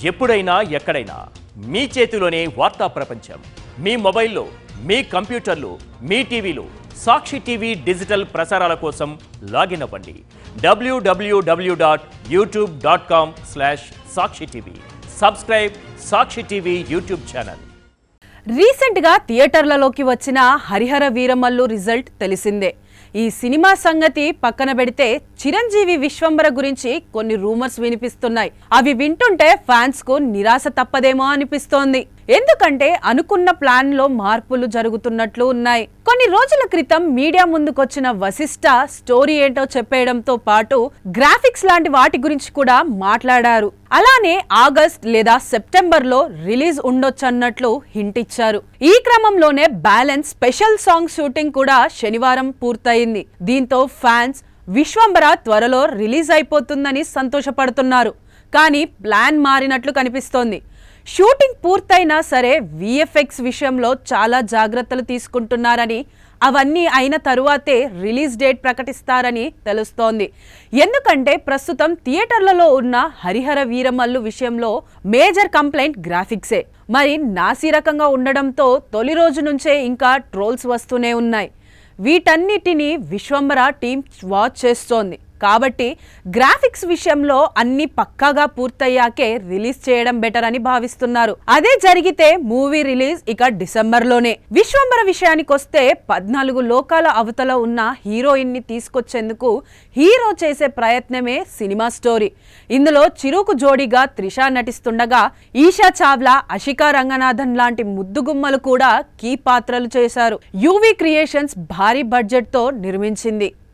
ఎప్పుడైనా ఎక్కడైనా మీ చేతిలోనే వార్తా ప్రపంచం. మీ మొబైల్లో, మీ కంప్యూటర్లో, మీ టీవీలో సాక్షి టీవీ డిజిటల్ ప్రసారాల కోసం లాగిన్ అవ్వండి. www.youtube.com/సాక్షి టీవీ. సబ్స్క్రైబ్ సాక్షి టీవీ యూట్యూబ్ ఛానల్. రీసెంట్ గా థియేటర్లలోకి వచ్చిన హరిహర వీరమల్లు రిజల్ట్ తెలిసిందే. ఈ సినిమా సంగతి పక్కన పెడితే చిరంజీవి విశ్వంబర గురించి కొన్ని రూమర్స్ వినిపిస్తున్నాయి. అవి వింటుంటే ఫ్యాన్స్ కు నిరాశ తప్పదేమో అనిపిస్తోంది. ఎందుకంటే అనుకున్న ప్లాన్ లో మార్పులు జరుగుతున్నట్లు ఉన్నాయి. కొన్ని రోజుల క్రితం మీడియా ముందుకొచ్చిన వశిష్ఠ స్టోరీ ఏంటో చెప్పేయడంతో పాటు గ్రాఫిక్స్ లాంటి వాటి గురించి కూడా మాట్లాడారు. అలానే ఆగస్ట్ లేదా సెప్టెంబర్ లో రిలీజ్ ఉండొచ్చన్నట్లు హింట్ ఇచ్చారు. ఈ క్రమంలోనే బ్యాలెన్స్ స్పెషల్ సాంగ్ షూటింగ్ కూడా శనివారం పూర్తయింది. దీంతో ఫ్యాన్స్ విశ్వంబర త్వరలో రిలీజ్ అయిపోతుందని సంతోషపడుతున్నారు. కానీ ప్లాన్ మారినట్లు కనిపిస్తోంది. షూటింగ్ పూర్తయినా సరే విఎఫ్ఎక్స్ విషయంలో చాలా జాగ్రత్తలు తీసుకుంటున్నారని, అవన్నీ అయిన తరువాతే రిలీజ్ డేట్ ప్రకటిస్తారని తెలుస్తోంది. ఎందుకంటే ప్రస్తుతం థియేటర్లలో ఉన్న హరిహర వీరమల్లు విషయంలో మేజర్ కంప్లైంట్ గ్రాఫిక్సే. మరి నాసిరకంగా ఉండడంతో తొలి రోజు నుంచే ఇంకా ట్రోల్స్ వస్తూనే ఉన్నాయి. వీటన్నిటిని విశ్వంబర టీం వాచ్ చేస్తోంది. కాబట్టి గ్రాఫిక్స్ విషయంలో అన్ని పక్కాగా పూర్తయ్యాకే రిలీజ్ చేయడం బెటర్ అని భావిస్తున్నారు. అదే జరిగితే మూవీ రిలీజ్ ఇక డిసెంబర్లోనే. విశ్వంబర విషయానికొస్తే 14 లోకాల అవతల ఉన్న హీరోయిన్ ని తీసుకొచ్చేందుకు హీరో చేసే ప్రయత్నమే సినిమా స్టోరీ. ఇందులో చిరుకు జోడీగా త్రిష నటిస్తుండగా ఈషా చావ్లా, అషికా రంగనాథన్ లాంటి ముద్దుగుమ్మలు కూడా కీ పాత్రలు చేశారు. యూవీ క్రియేషన్స్ భారీ బడ్జెట్ తో నిర్మించింది.